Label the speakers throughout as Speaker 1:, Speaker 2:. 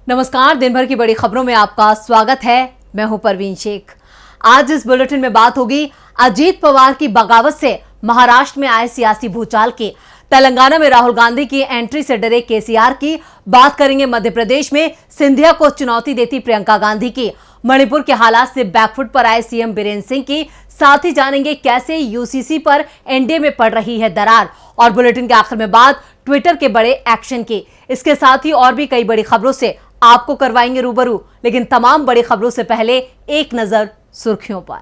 Speaker 1: नमस्कार, दिन भर की बड़ी खबरों में आपका स्वागत है। मैं हूं परवीन शेख। आज इस बुलेटिन में बात होगी अजीत पवार की बगावत से महाराष्ट्र में आए सियासी भूचाल की, तेलंगाना में राहुल गांधी की एंट्री से डरे केसीआर की, बात करेंगे मध्य प्रदेश में सिंधिया को चुनौती देती प्रियंका गांधी की, मणिपुर के हालात से बैकफुट पर आए सीएम बीरेंद्र सिंह की, साथ ही जानेंगे कैसे यूसीसी पर एनडीए में पड़ रही है दरार, और बुलेटिन के आखिर में बात ट्विटर के बड़े एक्शन की। इसके साथ ही और भी कई बड़ी खबरों से आपको करवाएंगे रूबरू, लेकिन तमाम बड़ी खबरों से पहले एक नजर सुर्खियों पर।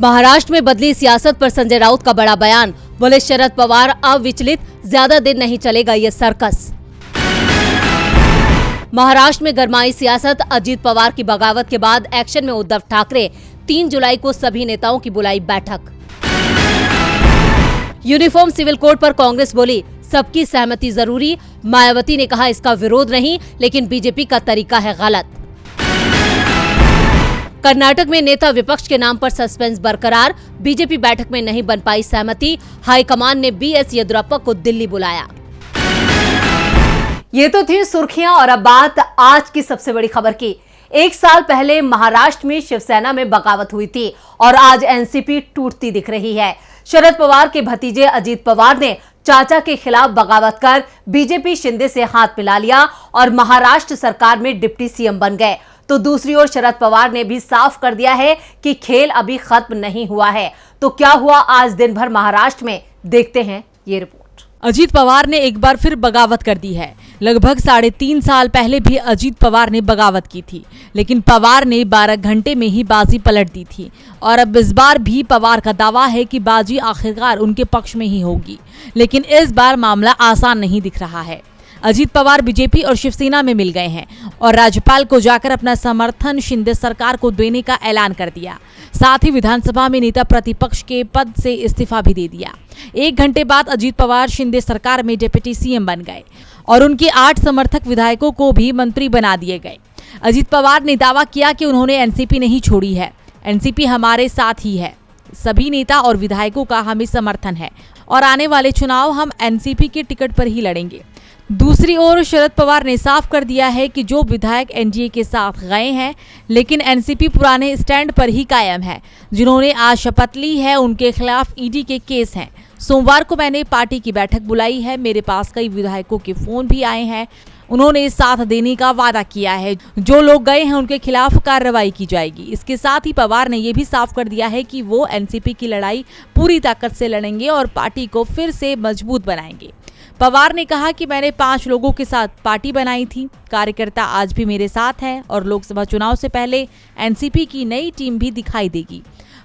Speaker 1: महाराष्ट्र में बदली सियासत पर संजय राउत का बड़ा बयान, बोले शरद पवार अविचलित, ज्यादा दिन नहीं चलेगा ये सर्कस। महाराष्ट्र में गरमाई सियासत, अजीत पवार की बगावत के बाद एक्शन में उद्धव ठाकरे, 3 जुलाई को सभी नेताओं की बुलाई बैठक। यूनिफॉर्म सिविल कोड पर कांग्रेस बोली सबकी सहमति जरूरी, मायावती ने कहा इसका विरोध नहीं, लेकिन बीजेपी का तरीका है गलत। कर्नाटक में नेता विपक्ष के नाम पर सस्पेंस बरकरार, बीजेपी बैठक में नहीं बन पाई सहमति, हाईकमान ने बीएस येदियुरप्पा को दिल्ली बुलाया। ये तो थी सुर्खियां, और अब बात आज की सबसे बड़ी खबर की। 1 साल पहले महाराष्ट्र में शिवसेना में बगावत हुई थी और आज एनसीपी टूटती दिख रही है। शरद पवार के भतीजे अजीत पवार ने चाचा के खिलाफ बगावत कर बीजेपी शिंदे से हाथ मिला लिया और महाराष्ट्र सरकार में डिप्टी सीएम बन गए। तो दूसरी ओर शरद पवार ने भी साफ कर दिया है कि खेल अभी खत्म नहीं हुआ है। तो क्या हुआ आज दिन भर महाराष्ट्र में, देखते हैं ये रिपोर्ट।
Speaker 2: अजीत पवार ने एक बार फिर बगावत कर दी है। लगभग 3.5 साल पहले भी अजीत पवार ने बगावत की थी, लेकिन पवार ने 12 घंटे में ही बाजी पलट दी थी और अब इस बार भी पवार का दावा है कि बाजी आखिरकार उनके पक्ष में ही होगी, लेकिन इस बार मामला आसान नहीं दिख रहा है। अजीत पवार बीजेपी और शिवसेना में मिल गए हैं और राज्यपाल को जाकर अपना समर्थन शिंदे सरकार को देने का ऐलान कर दिया। साथ ही विधानसभा में नेता प्रतिपक्ष के पद से इस्तीफा भी दे दिया। 1 घंटे बाद अजीत पवार शिंदे सरकार में डिप्टी सीएम बन गए और उनके 8 समर्थक विधायकों को भी मंत्री बना दिए गए। अजीत पवार ने दावा किया कि उन्होंने एनसीपी नहीं छोड़ी है, एनसीपी हमारे साथ ही है, सभी नेता और विधायकों का हमें समर्थन है और आने वाले चुनाव हम एनसीपी के टिकट पर ही लड़ेंगे। दूसरी ओर शरद पवार ने साफ कर दिया है कि जो विधायक एनडीए के साथ गए हैं, लेकिन एनसीपी पुराने स्टैंड पर ही कायम है। जिन्होंने आज शपथ ली है उनके खिलाफ ईडी के केस हैं। सोमवार को मैंने पार्टी की बैठक बुलाई है, मेरे पास कई विधायकों के फोन भी आए हैं, उन्होंने साथ देने का वादा किया है। जो लोग गए हैं उनके खिलाफ कार्रवाई की जाएगी। इसके साथ ही पवार ने यह भी साफ कर दिया है कि वो एनसीपी की लड़ाई पूरी ताकत से लड़ेंगे और पार्टी को फिर से मजबूत बनाएंगे। पवार ने कहा कि मैंने 5 लोगों के साथ पार्टी बनाई थी, कार्यकर्ता आज भी मेरे साथ हैं और लोकसभा चुनाव से पहले एनसीपी की नई टीम भी दिखाई देगी।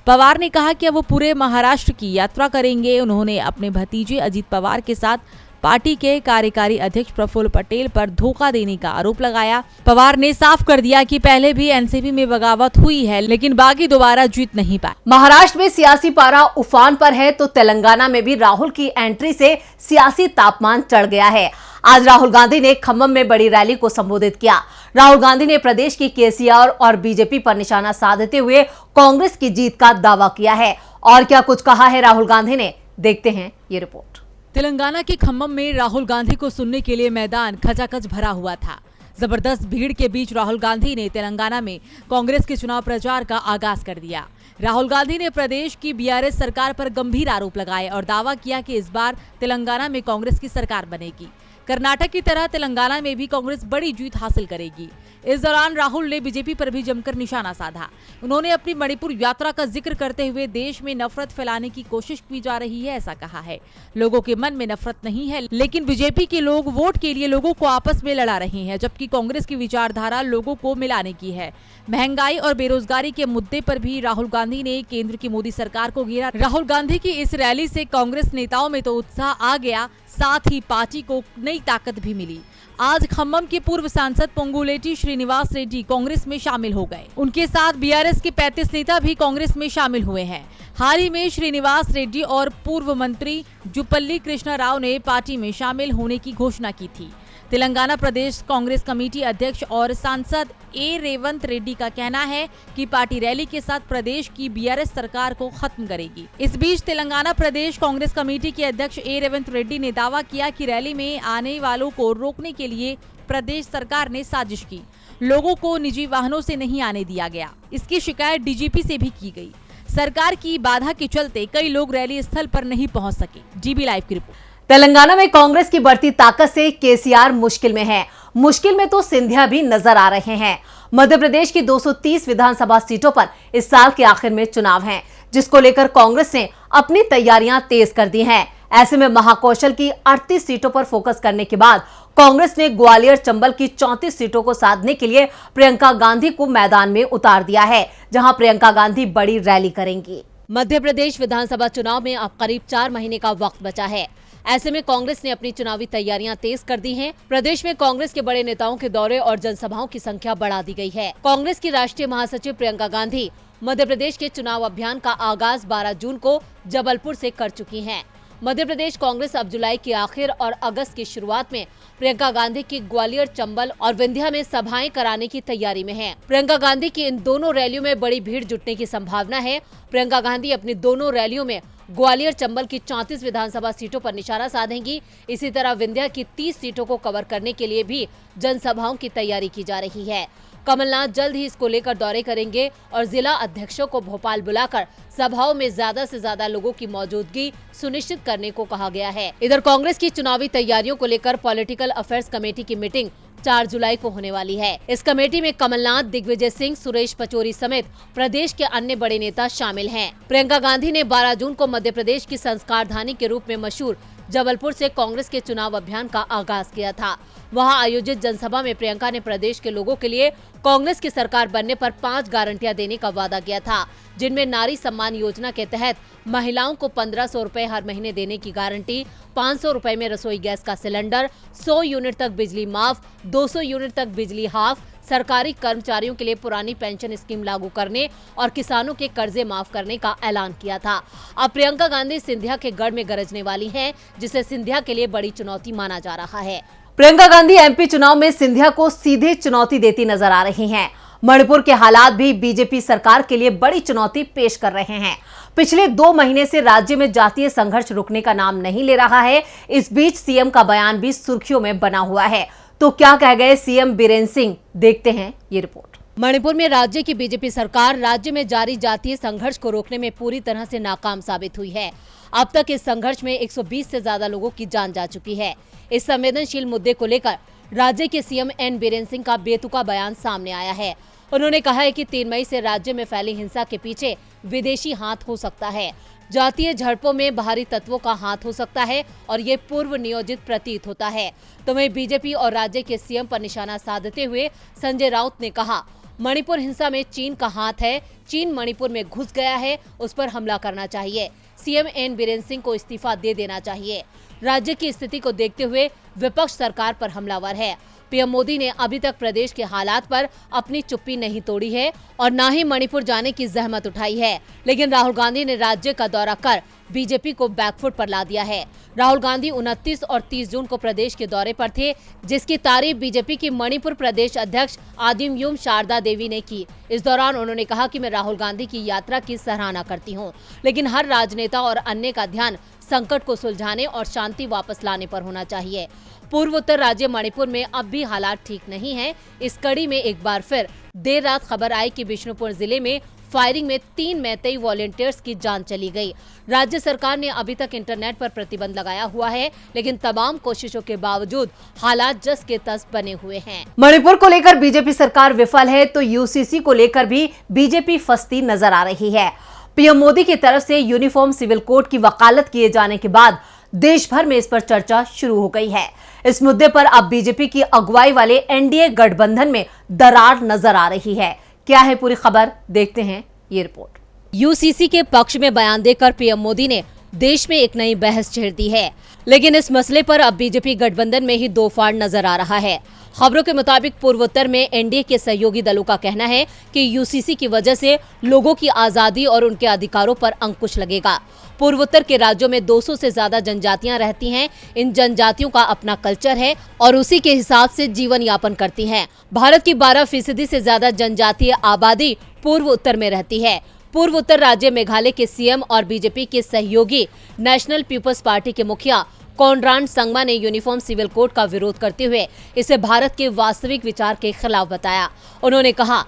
Speaker 2: पवार ने कहा कि अब वो पूरे महाराष्ट्र की यात्रा करेंगे। उन्होंने अपने भतीजे अजीत पवार के साथ पार्टी के कार्यकारी अध्यक्ष प्रफुल्ल पटेल पर धोखा देने का आरोप लगाया। पवार ने साफ कर दिया कि पहले भी एनसीपी में बगावत हुई है, लेकिन बागी दोबारा जीत नहीं पाए।
Speaker 1: महाराष्ट्र में सियासी पारा उफान पर है तो तेलंगाना में भी राहुल की एंट्री से सियासी तापमान चढ़ गया है। आज राहुल गांधी ने खम्मम में बड़ी रैली को संबोधित किया। राहुल गांधी ने प्रदेश की केसीआर और बीजेपी पर निशाना साधते हुए कांग्रेस की जीत का दावा किया है। और क्या कुछ कहा है राहुल गांधी ने, देखते हैं ये रिपोर्ट।
Speaker 2: तेलंगाना के खम्मम में राहुल गांधी को सुनने के लिए मैदान खचाखच भरा हुआ था। जबरदस्त भीड़ के बीच राहुल गांधी ने तेलंगाना में कांग्रेस के चुनाव प्रचार का आगाज कर दिया। राहुल गांधी ने प्रदेश की बीआरएस सरकार पर गंभीर आरोप लगाए और दावा किया कि इस बार तेलंगाना में कांग्रेस की सरकार बनेगी। कर्नाटक की तरह तेलंगाना में भी कांग्रेस बड़ी जीत हासिल करेगी। इस दौरान राहुल ने बीजेपी पर भी जमकर निशाना साधा। उन्होंने अपनी मणिपुर यात्रा का जिक्र करते हुए देश में नफरत फैलाने की कोशिश की जा रही है, ऐसा कहा है। लोगों के मन में नफरत नहीं है, लेकिन बीजेपी के लोग वोट के लिए लोगों को आपस में लड़ा रहे हैं, जबकि कांग्रेस की विचारधारा लोगों को मिलाने की है। महंगाई और बेरोजगारी के मुद्दे पर भी राहुल गांधी ने केंद्र की मोदी सरकार को घेरा। राहुल गांधी की इस रैली से कांग्रेस नेताओं में तो उत्साह आ गया, साथ ही पार्टी को नई ताकत भी मिली। आज खम्मम के पूर्व सांसद पोंगुलेटी श्रीनिवास रेड्डी कांग्रेस में शामिल हो गए। उनके साथ बीआरएस के 35 नेता भी कांग्रेस में शामिल हुए हैं। हाल ही में श्रीनिवास रेड्डी और पूर्व मंत्री जुपल्ली कृष्णा राव ने पार्टी में शामिल होने की घोषणा की थी। तेलंगाना प्रदेश कांग्रेस कमेटी अध्यक्ष और सांसद ए रेवंत रेड्डी का कहना है कि पार्टी रैली के साथ प्रदेश की बीआरएस सरकार को खत्म करेगी। इस बीच तेलंगाना प्रदेश कांग्रेस कमेटी के अध्यक्ष ए रेवंत रेड्डी ने दावा दावा किया कि रैली में आने वालों को रोकने के लिए प्रदेश सरकार ने साजिश की। लोगों को निजी वाहनों से नहीं आने दिया गया। इसकी शिकायत डीजीपी से भी की गई। सरकार की बाधा के चलते कई लोग रैली स्थल पर नहीं पहुंच सके। जीबी लाइव की रिपोर्ट।
Speaker 1: तेलंगाना में कांग्रेस की बढ़ती ताकत से केसीआर मुश्किल में है। मुश्किल में तो सिंधिया भी नजर आ रहे हैं। मध्य प्रदेश की 230 विधानसभा सीटों पर इस साल के आखिर में चुनाव हैं, जिसको लेकर कांग्रेस ने अपनी तैयारियां तेज कर दी हैं। ऐसे में महाकौशल की 38 सीटों पर फोकस करने के बाद कांग्रेस ने ग्वालियर चंबल की 34 सीटों को साधने के लिए प्रियंका गांधी को मैदान में उतार दिया है, जहां प्रियंका गांधी बड़ी रैली करेंगी। मध्य प्रदेश विधानसभा चुनाव में अब करीब 4 महीने का वक्त बचा है। ऐसे में कांग्रेस ने अपनी चुनावी तैयारियां तेज कर दी हैं। प्रदेश में कांग्रेस के बड़े नेताओं के दौरे और जनसभाओं की संख्या बढ़ा दी गई है। कांग्रेस की राष्ट्रीय महासचिव प्रियंका गांधी मध्य प्रदेश के चुनाव अभियान का आगाज 12 जून को जबलपुर से कर चुकी हैं। मध्य प्रदेश कांग्रेस अब जुलाई के आखिर और अगस्त की शुरुआत में प्रियंका गांधी की ग्वालियर, चंबल और विंध्या में सभाएं कराने की तैयारी में है। प्रियंका गांधी की इन दोनों रैलियों में बड़ी भीड़ जुटने की संभावना है। प्रियंका गांधी अपनी दोनों रैलियों में ग्वालियर, चंबल की 34 विधानसभा सीटों पर निशाना साधेंगी। इसी तरह विंध्या की 30 सीटों को कवर करने के लिए भी जनसभाओं की तैयारी की जा रही है। कमलनाथ जल्द ही इसको लेकर दौरे करेंगे और जिला अध्यक्षों को भोपाल बुलाकर सभाओं में ज्यादा से ज्यादा लोगों की मौजूदगी सुनिश्चित करने को कहा गया है। इधर कांग्रेस की चुनावी तैयारियों को लेकर पॉलिटिकल अफेयर्स कमेटी की मीटिंग 4 जुलाई को होने वाली है। इस कमेटी में कमलनाथ, दिग्विजय सिंह, सुरेश पचौरी समेत प्रदेश के अन्य बड़े नेता शामिल हैं। प्रियंका गांधी ने 12 जून को मध्य प्रदेश की संस्कारधानी के रूप में मशहूर जबलपुर से कांग्रेस के चुनाव अभियान का आगाज किया था। वहां आयोजित जनसभा में प्रियंका ने प्रदेश के लोगों के लिए कांग्रेस की सरकार बनने पर 5 गारंटियां देने का वादा किया था, जिनमें नारी सम्मान योजना के तहत महिलाओं को 1500 रुपए हर महीने देने की गारंटी, 500 रुपए में रसोई गैस का सिलेंडर, 100 यूनिट तक बिजली माफ, 200 यूनिट तक बिजली हाफ, सरकारी कर्मचारियों के लिए पुरानी पेंशन स्कीम लागू करने और किसानों के कर्जे माफ करने का ऐलान किया था। अब प्रियंका गांधी सिंधिया के गढ़ में गरजने वाली हैं, जिसे सिंधिया के लिए बड़ी चुनौती माना जा रहा है। प्रियंका गांधी एमपी चुनाव में सिंधिया को सीधे चुनौती देती नजर आ रही हैं। मणिपुर के हालात भी बीजेपी सरकार के लिए बड़ी चुनौती पेश कर रहे हैं। पिछले 2 महीने से राज्य में जातीय संघर्ष रुकने का नाम नहीं ले रहा है। इस बीच सीएम का बयान भी सुर्खियों में बना हुआ है। तो क्या कह गए सीएम बीरेंद्र सिंह, देखते हैं ये रिपोर्ट। मणिपुर में राज्य की बीजेपी सरकार राज्य में जारी जातीय संघर्ष को रोकने में पूरी तरह से नाकाम साबित हुई है। अब तक इस संघर्ष में 120 से ज्यादा लोगों की जान जा चुकी है। इस संवेदनशील मुद्दे को लेकर राज्य के सीएम एन बीरेंद्र सिंह का बेतुका बयान सामने आया है। उन्होंने कहा है कि 3 मई से राज्य में फैली हिंसा के पीछे विदेशी हाथ हो सकता है। जातीय झड़पों में बाहरी तत्वों का हाथ हो सकता है और ये पूर्व नियोजित प्रतीत होता है। तो वहीं बीजेपी और राज्य के सीएम पर निशाना साधते हुए संजय राउत ने कहा, मणिपुर हिंसा में चीन का हाथ है। चीन मणिपुर में घुस गया है, उस पर हमला करना चाहिए। सीएम एन बीरेंद्र सिंह को इस्तीफा दे देना चाहिए। राज्य की स्थिति को देखते हुए विपक्ष सरकार पर हमलावर है। पीएम मोदी ने अभी तक प्रदेश के हालात पर अपनी चुप्पी नहीं तोड़ी है और न ही मणिपुर जाने की जहमत उठाई है। लेकिन राहुल गांधी ने राज्य का दौरा कर बीजेपी को बैकफुट पर ला दिया है। राहुल गांधी 29 और 30 जून को प्रदेश के दौरे पर थे, जिसकी तारीफ बीजेपी की मणिपुर प्रदेश अध्यक्ष आदिमयूम शारदा देवी ने की। इस दौरान उन्होंने कहा कि मैं राहुल गांधी की यात्रा की सराहना करती हूं, लेकिन हर राजनेता और अन्य का ध्यान संकट को सुलझाने और शांति वापस लाने पर होना चाहिए। पूर्वोत्तर राज्य मणिपुर में अब भी हालात ठीक नहीं हैं। इस कड़ी में एक बार फिर देर रात खबर आई कि बिष्णुपुर जिले में फायरिंग में 3 मैतेई वॉलंटियर्स की जान चली गई। राज्य सरकार ने अभी तक इंटरनेट पर प्रतिबंध लगाया हुआ है, लेकिन तमाम कोशिशों के बावजूद हालात जस के तस बने हुए हैं। मणिपुर को लेकर बीजेपी सरकार विफल है तो यूसीसी को लेकर भी बीजेपी फंसती नजर आ रही है। पीएम मोदी की तरफ से यूनिफॉर्म सिविल कोड की वकालत किए जाने के बाद देश भर में इस पर चर्चा शुरू हो गई है। इस मुद्दे पर अब बीजेपी की अगुवाई वाले एनडीए गठबंधन में दरार नजर आ रही है। क्या है पूरी खबर, देखते हैं ये रिपोर्ट। यूसीसी के पक्ष में बयान देकर पीएम मोदी ने देश में एक नई बहस छेड़ दी है, लेकिन इस मसले पर अब बीजेपी गठबंधन में ही दो फाड़ नजर आ रहा है। खबरों के मुताबिक पूर्वोत्तर में एनडीए के सहयोगी दलों का कहना है कि यूसीसी की वजह से लोगों की आजादी और उनके अधिकारों पर अंकुश लगेगा। पूर्वोत्तर के राज्यों में 200 से ज्यादा जनजातियां रहती हैं। इन जनजातियों का अपना कल्चर है और उसी के हिसाब से जीवन यापन करती हैं। भारत की 12% से ज्यादा जनजातीय आबादी पूर्व उत्तर में रहती है। पूर्व उत्तर राज्य मेघालय के सीएम और बीजेपी के सहयोगी नेशनल पीपल्स पार्टी के मुखिया कोनराड संगमा ने यूनिफॉर्म सिविल कोड का विरोध करते हुए इसे भारत के वास्तविक विचार के खिलाफ बताया। उन्होंने कहा,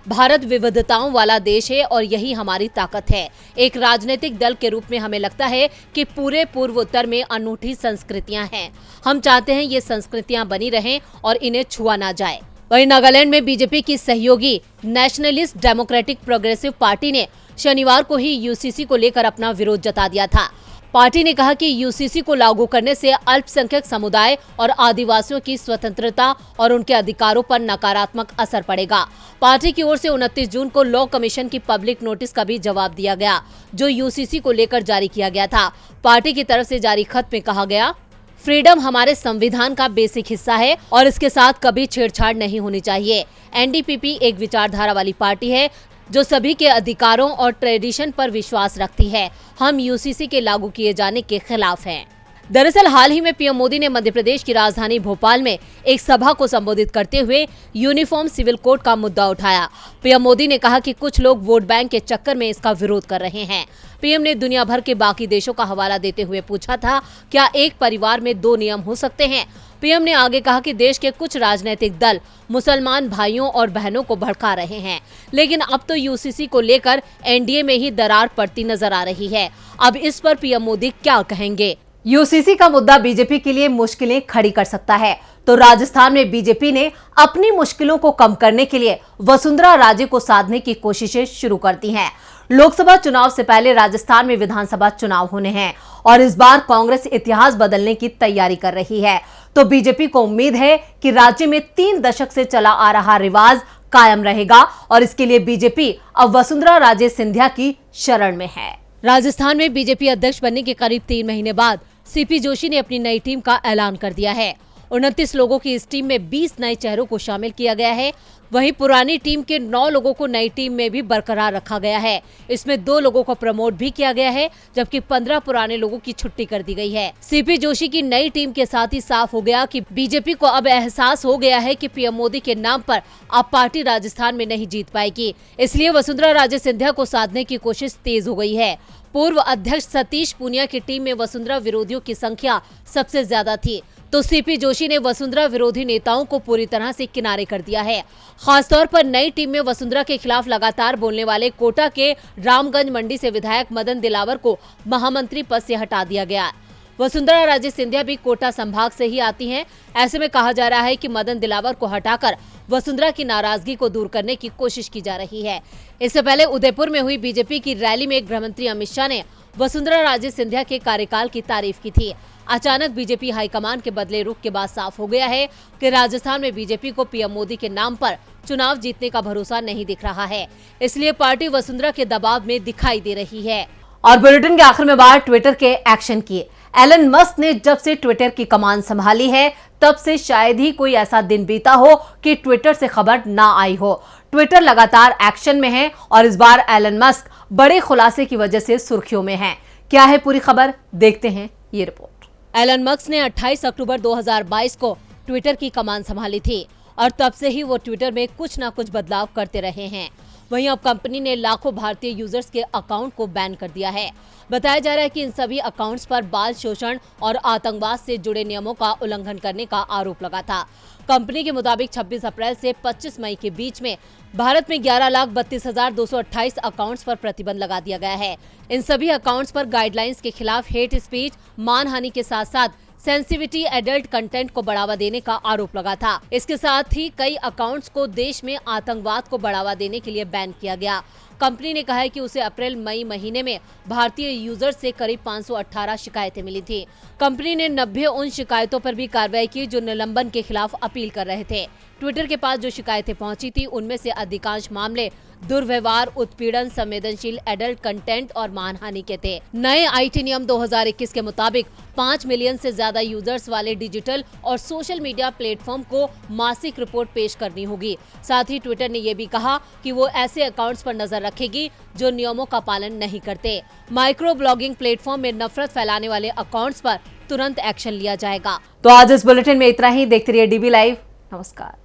Speaker 1: भारत विविधताओं वाला देश है और यही हमारी ताकत है। एक राजनीतिक दल के रूप में हमें लगता है कि पूरे पूर्वोत्तर में अनूठी संस्कृतियां हैं। हम चाहते हैं ये संस्कृतियां बनी रहें और इन्हें छुआ ना जाए। वहीं नागालैंड में बीजेपी की सहयोगी नेशनलिस्ट डेमोक्रेटिक प्रोग्रेसिव पार्टी ने शनिवार को ही यूसीसी को लेकर अपना विरोध जता दिया था। पार्टी ने कहा कि यूसीसी को लागू करने से अल्पसंख्यक समुदाय और आदिवासियों की स्वतंत्रता और उनके अधिकारों पर नकारात्मक असर पड़ेगा। पार्टी की ओर से 29 जून को लॉ कमीशन की पब्लिक नोटिस का भी जवाब दिया गया, जो यूसीसी को लेकर जारी किया गया था। पार्टी की तरफ से जारी खत में कहा गया, फ्रीडम हमारे संविधान का बेसिक हिस्सा है और इसके साथ कभी छेड़छाड़ नहीं होनी चाहिए। एनडीपीपी एक विचारधारा वाली पार्टी है जो सभी के अधिकारों और ट्रेडिशन पर विश्वास रखती है। हम यूसीसी के लागू किए जाने के खिलाफ हैं। दरअसल हाल ही में पीएम मोदी ने मध्य प्रदेश की राजधानी भोपाल में एक सभा को संबोधित करते हुए यूनिफॉर्म सिविल कोड का मुद्दा उठाया। पीएम मोदी ने कहा कि कुछ लोग वोट बैंक के चक्कर में इसका विरोध कर रहे हैं। पीएम ने दुनिया भर के बाकी देशों का हवाला देते हुए पूछा था, क्या एक परिवार में 2 नियम हो सकते हैं? पीएम ने आगे कहा कि देश के कुछ राजनीतिक दल मुसलमान भाइयों और बहनों को भड़का रहे हैं, लेकिन अब तो यूसीसी को लेकर एनडीए में ही दरार पड़ती नजर आ रही है। अब इस पर पीएम मोदी क्या कहेंगे? यूसीसी का मुद्दा बीजेपी के लिए मुश्किलें खड़ी कर सकता है, तो राजस्थान में बीजेपी ने अपनी मुश्किलों को कम करने के लिए वसुंधरा राजे को साधने की कोशिशें शुरू कर दी हैं। लोकसभा चुनाव से पहले राजस्थान में विधानसभा चुनाव होने हैं और इस बार कांग्रेस इतिहास बदलने की तैयारी कर रही है, तो बीजेपी को उम्मीद है कि राज्य में 3 दशक से चला आ रहा रिवाज कायम रहेगा और इसके लिए बीजेपी अब वसुंधरा राजे सिंधिया की शरण में है। राजस्थान में बीजेपी अध्यक्ष बनने के करीब 3 महीने बाद सीपी जोशी ने अपनी नई टीम का ऐलान कर दिया है। 29 लोगों की इस टीम में 20 नए चेहरों को शामिल किया गया है। वहीं पुरानी टीम के 9 लोगों को नई टीम में भी बरकरार रखा गया है। इसमें 2 लोगों को प्रमोट भी किया गया है, जबकि 15 पुराने लोगों की छुट्टी कर दी गई है। सीपी जोशी की नई टीम के साथ ही साफ हो गया कि बीजेपी को अब एहसास हो गया है कि पीएम मोदी के नाम पर अब पार्टी राजस्थान में नहीं जीत पाएगी। इसलिए वसुंधरा राजे सिंधिया को साधने की कोशिश तेज हो गई है। पूर्व अध्यक्ष सतीश पूनिया की टीम में वसुंधरा विरोधियों की संख्या सबसे ज्यादा थी, तो सीपी जोशी ने वसुंधरा विरोधी नेताओं को पूरी तरह से किनारे कर दिया है। खासतौर पर नई टीम में वसुंधरा के खिलाफ लगातार बोलने वाले कोटा के रामगंज मंडी से विधायक मदन दिलावर को महामंत्री पद से हटा दिया गया। वसुंधरा राजे सिंधिया भी कोटा संभाग से ही आती हैं। ऐसे में कहा जा रहा है कि मदन दिलावर को हटाकर वसुंधरा की नाराजगी को दूर करने की कोशिश की जा रही है। इससे पहले उदयपुर में हुई बीजेपी की रैली में गृहमंत्री अमित शाह ने वसुंधरा राजे सिंधिया के कार्यकाल की तारीफ की थी। अचानक बीजेपी हाईकमान के बदले रुख के बाद साफ हो गया है कि राजस्थान में बीजेपी को पीएम मोदी के नाम पर चुनाव जीतने का भरोसा नहीं दिख रहा है। इसलिए पार्टी वसुंधरा के दबाव में दिखाई दे रही है। और बुलेटिन के आखिर में बात ट्विटर के एक्शन की। एलन मस्क ने जब से ट्विटर की कमान संभाली है, तब से शायद ही कोई ऐसा दिन बीता हो कि ट्विटर से खबर ना आई हो। ट्विटर लगातार एक्शन में है और इस बार एलन मस्क बड़े खुलासे की वजह से सुर्खियों में है। क्या है पूरी खबर, देखते हैं ये रिपोर्ट। एलन मस्क ने 28 अक्टूबर 2022 को ट्विटर की कमान संभाली थी और तब से ही वो ट्विटर में कुछ ना कुछ बदलाव करते रहे हैं। वहीं अब कंपनी ने लाखों भारतीय यूजर्स के अकाउंट को बैन कर दिया है। बताया जा रहा है कि इन सभी अकाउंट्स पर बाल शोषण और आतंकवाद से जुड़े नियमों का उल्लंघन करने का आरोप लगा था। कंपनी के मुताबिक 26 अप्रैल से 25 मई के बीच में भारत में 11,32,228 अकाउंट्स पर प्रतिबंध लगा दिया गया है। इन सभी अकाउंट्स पर गाइडलाइंस के खिलाफ हेट स्पीच, मानहानि के साथ साथ सेंसिटिविटी एडल्ट कंटेंट को बढ़ावा देने का आरोप लगा था। इसके साथ ही कई अकाउंट्स को देश में आतंकवाद को बढ़ावा देने के लिए बैन किया गया। कंपनी ने कहा है कि उसे अप्रैल मई महीने में भारतीय यूजर से करीब 518 शिकायतें मिली थी। कंपनी ने 90 उन शिकायतों पर भी कार्रवाई की जो निलंबन के खिलाफ अपील कर रहे थे। ट्विटर के पास जो शिकायतें पहुंची थी उनमें से अधिकांश मामले दुर्व्यवहार, उत्पीड़न, संवेदनशील एडल्ट कंटेंट और मानहानि के थे। नए आईटी नियम 2021 के मुताबिक 5 मिलियन से ज्यादा यूजर्स वाले डिजिटल और सोशल मीडिया प्लेटफॉर्म को मासिक रिपोर्ट पेश करनी होगी। साथ ही ट्विटर ने यह भी कहा कि वो ऐसे अकाउंट्स पर नजर रखेगी जो नियमों का पालन नहीं करते। माइक्रो ब्लॉगिंग प्लेटफॉर्म में नफरत फैलाने वाले अकाउंट्स पर तुरंत एक्शन लिया जाएगा। तो आज इस बुलेटिन में इतना ही। देखते रहिए डीबी लाइव। नमस्कार।